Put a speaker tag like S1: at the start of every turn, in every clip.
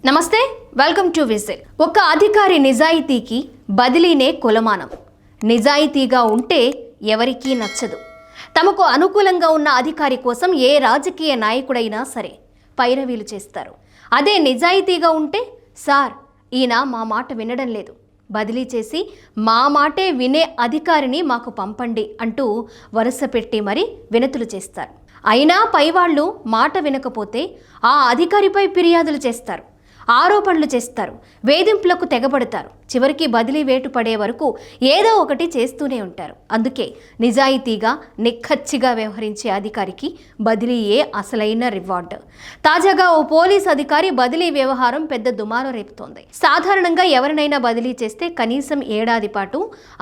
S1: నమస్తే, welcome to whistle. ఒక అధికారి నిజాయితీకి బదిలీనే కొలమానం. నిజాయితీగా ఉంటే ఎవరికీ నచ్చదు. తమకు అనుకూలంగా ఉన్న అధికారి కోసం ఏ రాజకీయ నాయకుడైనా సరే పైరవీలు చేస్తారు. అదే నిజాయితీగా ఉంటే, సార్ ఈయన మా మాట వినడం లేదు, బదిలీ చేసి మా మాటే వినే అధికారిని మాకు పంపండి అంటూ వరుస పెట్టి మరీ వినతులు చేస్తారు. అయినా పైవాళ్ళు మాట వినకపోతే ఆ అధికారిపై ఫిర్యాదులు చేస్తారు, ఆరోపణలు చేస్తారు, వేధింపులకు తెగబడతారు. చివరికి బదిలీ వేటు పడే వరకు ఏదో ఒకటి చేస్తూనే ఉంటారు. అందుకే నిజాయితీగా నిక్కచ్చిగా వ్యవహరించే అధికారికి బదిలీయే అసలైన రివార్డు. తాజాగా ఓ పోలీస్ అధికారి బదిలీ వ్యవహారం పెద్ద దుమారం రేపుతోంది. సాధారణంగా ఎవరినైనా బదిలీ చేస్తే కనీసం ఏడాది పాటు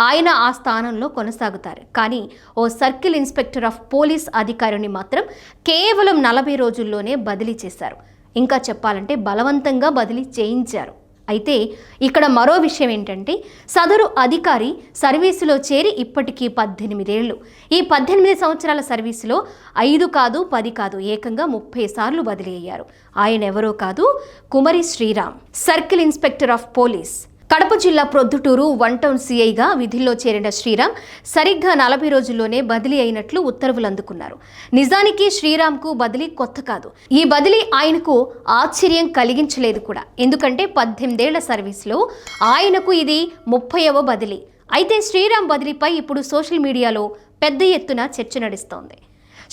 S1: ఆయన ఆ స్థానంలో కొనసాగుతారు. కానీ ఓ సర్కిల్ ఇన్స్పెక్టర్ ఆఫ్ పోలీస్ అధికారిని మాత్రం కేవలం 40 రోజుల్లోనే బదిలీ చేశారు. ఇంకా చెప్పాలంటే బలవంతంగా బదిలీ చేయించారు. అయితే ఇక్కడ మరో విషయం ఏంటంటే, సదరు అధికారి సర్వీసులో చేరి ఇప్పటికీ 18 ఏళ్ళు. ఈ 18 సంవత్సరాల సర్వీసులో 5 కాదు 10 కాదు ఏకంగా 30 సార్లు బదిలీ అయ్యారు. ఆయన ఎవరో కాదు, Kumari Sriram, circle inspector of police. Kadapa జిల్లా ప్రొద్దుటూరు 1 టౌన్ సిఐగా విధుల్లో చేరిన శ్రీరామ్ సరిగ్గా 40 రోజుల్లోనే బదిలీ అయినట్లు ఉత్తర్వులు అందుకున్నారు. నిజానికి శ్రీరామ్కు బదిలీ కొత్త కాదు. ఈ బదిలీ ఆయనకు ఆశ్చర్యం కలిగించలేదు కూడా. ఎందుకంటే 18 ఏళ్ల సర్వీస్లో ఆయనకు ఇది 30వ బదిలీ. అయితే శ్రీరామ్ బదిలీపై ఇప్పుడు సోషల్ మీడియాలో పెద్ద ఎత్తున చర్చ నడుస్తోంది.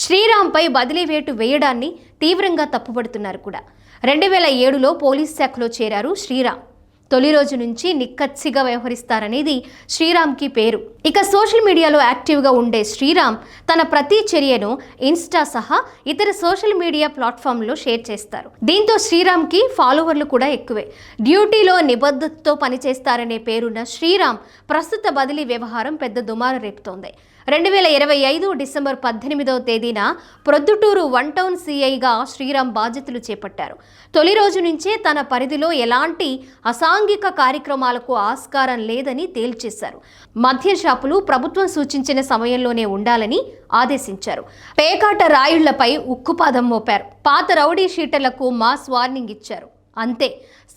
S1: శ్రీరామ్పై బదిలీ వేటు వేయడాన్ని తీవ్రంగా తప్పుపడుతున్నారు కూడా. 2007లో పోలీస్ శాఖలో చేరారు శ్రీరామ్. తొలి రోజు నుంచి నిక్కచ్చిగా వ్యవహరిస్తారనేది శ్రీరామ్కి పేరు. ఇక సోషల్ మీడియాలో యాక్టివ్గా ఉండే శ్రీరామ్ తన ప్రతి చర్యను ఇన్స్టా సహా ఇతర సోషల్ మీడియా ప్లాట్ఫామ్లో షేర్ చేస్తారు. దీంతో శ్రీరామ్కి ఫాలోవర్లు కూడా ఎక్కువే. డ్యూటీలో నిబద్ధతతో పనిచేస్తారనే పేరున్న శ్రీరామ్ ప్రస్తుత బదిలీ వ్యవహారం పెద్ద దుమారం రేపుతోంది. 2025 డిసెంబర్ 18వ తేదీన ప్రొద్దుటూరు 1 టౌన్ సిఐగా శ్రీరామ్ బాధ్యతలు చేపట్టారు. తొలి రోజు నుంచే తన పరిధిలో ఎలాంటి అసాంఘిక కార్యక్రమాలకు ఆస్కారం లేదని తేల్చేశారు. మద్యం షాపులు ప్రభుత్వం సూచించిన సమయంలోనే ఉండాలని ఆదేశించారు. పేకాట రాయుళ్లపై ఉక్కుపాదం మోపారు. పాత రౌడీ షీటర్లకు మాస్ వార్నింగ్ ఇచ్చారు. అంతే,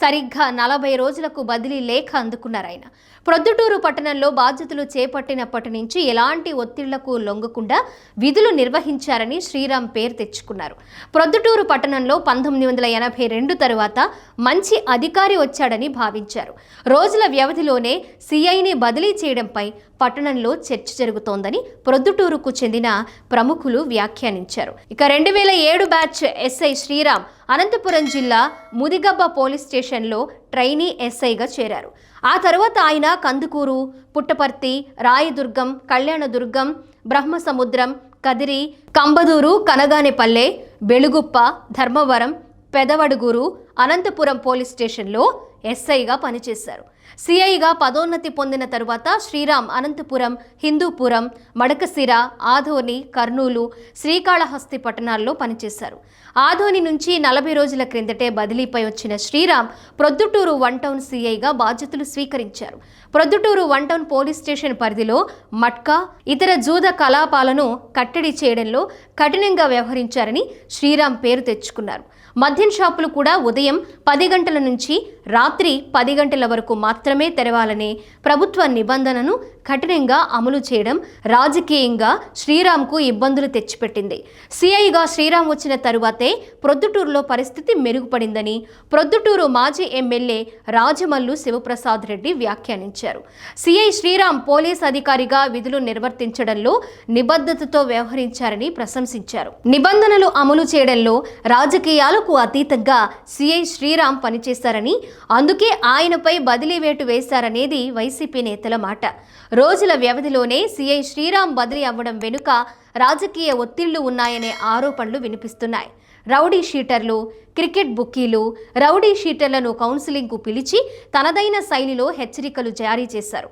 S1: సరిగ్గా 40 రోజులకు బదిలీ లేఖ అందుకున్నారు ఆయన. ప్రొద్దుటూరు పట్టణంలో బాధ్యతలు చేపట్టినప్పటి నుంచి ఎలాంటి ఒత్తిళ్లకు లొంగకుండా విధులు నిర్వహించారని శ్రీరామ్ పేరు తెచ్చుకున్నారు. ప్రొద్దుటూరు పట్టణంలో 1982 తరువాత మంచి అధికారి వచ్చాడని భావించారు. రోజుల వ్యవధిలోనే సిఐని బదిలీ చేయడంపై పట్టణంలో చర్చ జరుగుతోందని ప్రొద్దుటూరుకు చెందిన ప్రముఖులు వ్యాఖ్యానించారు. ఇక 2007 బ్యాచ్ ఎస్ఐ శ్రీరామ్ అనంతపురం జిల్లా ముదిగబ్బ పోలీస్ స్టేషన్లో ట్రైనీ ఎస్ఐగా చేరారు. ఆ తర్వాత ఆయన కందుకూరు, పుట్టపర్తి, రాయదుర్గం, కళ్యాణదుర్గం, బ్రహ్మసముద్రం, కదిరి, కంబదూరు, కనగానేపల్లె, బెలుగుప్ప, ధర్మవరం, పెదవడుగురు, అనంతపురం పోలీస్ స్టేషన్లో ఎస్ఐగా పనిచేశారు. సిఐగా పదోన్నతి పొందిన తరువాత శ్రీరామ్ అనంతపురం, హిందూపురం, మడకసిర, ఆదోని, కర్నూలు, శ్రీకాళహస్తి పట్టణాల్లో పనిచేశారు. ఆదోని నుంచి 40 రోజుల క్రిందటే బదిలీపై వచ్చిన శ్రీరామ్ ప్రొద్దుటూరు 1 టౌన్ సిఐగా బాధ్యతలు స్వీకరించారు. ప్రొద్దుటూరు 1 టౌన్ పోలీస్ స్టేషన్ పరిధిలో మట్కా, ఇతర జూద కలాపాలను కట్టడి చేయడంలో కఠినంగా వ్యవహరించారని శ్రీరామ్ పేరు తెచ్చుకున్నారు. మద్యం షాపులు కూడా ఉదయం 10 గంటల నుంచి రాత్రి 10 గంటల వరకు మాత్రమే తెరవాలనే ప్రభుత్వ నిబంధనను కఠినంగా అమలు చేయడం రాజకీయంగా శ్రీరామ్కు ఇబ్బందులు తెచ్చిపెట్టింది. సిఐగా శ్రీరామ్ వచ్చిన తరువాతే ప్రొద్దుటూరులో పరిస్థితి మెరుగుపడిందని ప్రొద్దుటూరు మాజీ ఎమ్మెల్యే రాజమల్లు శివప్రసాద్ రెడ్డి వ్యాఖ్యానించారు. సిఐ శ్రీరామ్ పోలీస్ అధికారిగా విధులు నిర్వర్తించడంలో నిబద్ధతతో వ్యవహరించారని ప్రశంసించారు. నిబంధనలు అమలు చేయడంలో రాజకీయాలకు అతీతంగా సిఐ శ్రీరామ్ పనిచేశారని, అందుకే ఆయనపై బదిలీ వేటు వేశారనేది వైసీపీ నేతల మాట. రోజుల వ్యవధిలోనే సిఐ శ్రీరామ్ బదిలీ అవ్వడం వెనుక రాజకీయ ఒత్తిళ్లు ఉన్నాయనే ఆరోపణలు వినిపిస్తున్నాయి. రౌడీ షీటర్లు, క్రికెట్ బుక్కీలు రౌడీ షీటర్లను కౌన్సిలింగ్కు పిలిచి తనదైన శైలిలో హెచ్చరికలు జారీ చేశారు.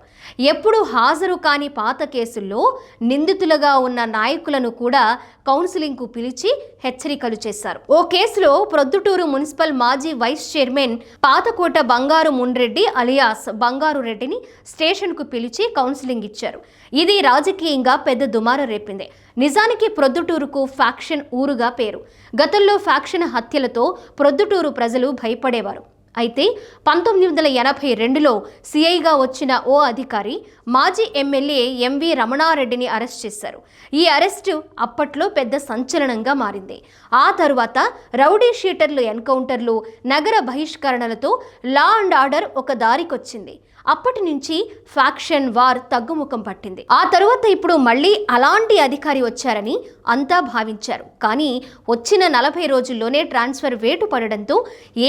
S1: ఎప్పుడు హాజరు కాని పాత కేసుల్లో నిందితులుగా ఉన్న నాయకులను కూడా కౌన్సిలింగ్కు పిలిచి హెచ్చరికలు చేశారు. ఓ కేసులో ప్రొద్దుటూరు మున్సిపల్ మాజీ వైస్ చైర్మన్ పాతకోట బంగారు మున్రెడ్డి అలియాస్ బంగారు రెడ్డిని స్టేషన్కు పిలిచి కౌన్సిలింగ్ ఇచ్చారు. ఇది రాజకీయంగా పెద్ద దుమారం రేపింది. నిజానికి ప్రొద్దుటూరుకు ఫ్యాక్షన్ ఊరుగా పేరు. గతంలో ఫ్యాక్షన్ హత్యలతో ప్రొద్దుటూరు ప్రజలు భయపడేవారు. అయితే 1982లో సిఐగా వచ్చిన ఓ అధికారి మాజీ ఎమ్మెల్యే ఎంవి రమణారెడ్డిని అరెస్ట్ చేశారు. ఈ అరెస్టు అప్పట్లో పెద్ద సంచలనంగా మారింది. ఆ తరువాత రౌడీ షీటర్లు ఎన్కౌంటర్లు, నగర బహిష్కరణలతో లా అండ్ ఆర్డర్ ఒక దారికొచ్చింది. అప్పటి నుంచి ఫ్యాక్షన్ వార్ తగ్గుముఖం పట్టింది. ఆ తరువాత ఇప్పుడు మళ్ళీ అలాంటి అధికారి వచ్చారని అంతా భావించారు. కానీ వచ్చిన 40 రోజుల్లోనే ట్రాన్స్ఫర్ వేటు పడడంతో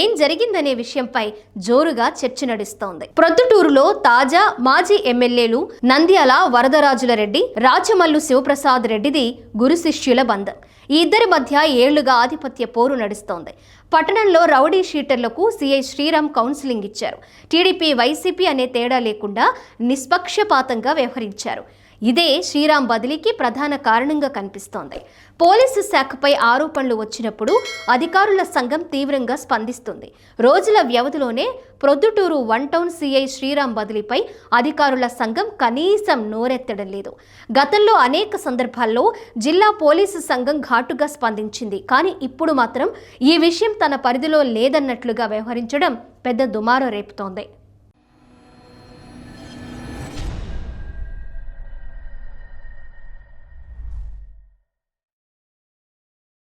S1: ఏం జరిగిందనే విషయంపై జోరుగా చర్చ నడుస్తోంది. ప్రొద్దుటూరులో తాజా మాజీ ఎమ్మెల్యేలు నంద్యాల వరదరాజుల రెడ్డి, రాచమల్లు శివప్రసాద్ రెడ్డిది గురు శిష్యుల బంధం. ఈ ఇద్దరి మధ్య ఏళ్లుగా ఆధిపత్య పోరు నడుస్తోంది. పట్టణంలో రౌడీ షీటర్లకు సిఐ శ్రీరామ్ కౌన్సిలింగ్ ఇచ్చారు. టీడీపీ, వైసీపీ అనే తేడా లేకుండా నిష్పక్షపాతంగా వ్యవహరించారు. ఇదే శ్రీరామ్ బదిలీకి ప్రధాన కారణంగా కనిపిస్తోంది. పోలీసు శాఖపై ఆరోపణలు వచ్చినప్పుడు అధికారుల సంఘం తీవ్రంగా స్పందిస్తుంది. రోజుల వ్యవధిలోనే ప్రొద్దుటూరు 1 టౌన్ సిఐ శ్రీరామ్ బదిలీపై అధికారుల సంఘం కనీసం నోరెత్తడం లేదు. గతంలో అనేక సందర్భాల్లో జిల్లా పోలీసు సంఘం ఘాటుగా స్పందించింది. కానీ ఇప్పుడు మాత్రం ఈ విషయం తన పరిధిలో లేదన్నట్లుగా వ్యవహరించడం పెద్ద దుమారం రేపుతోంది.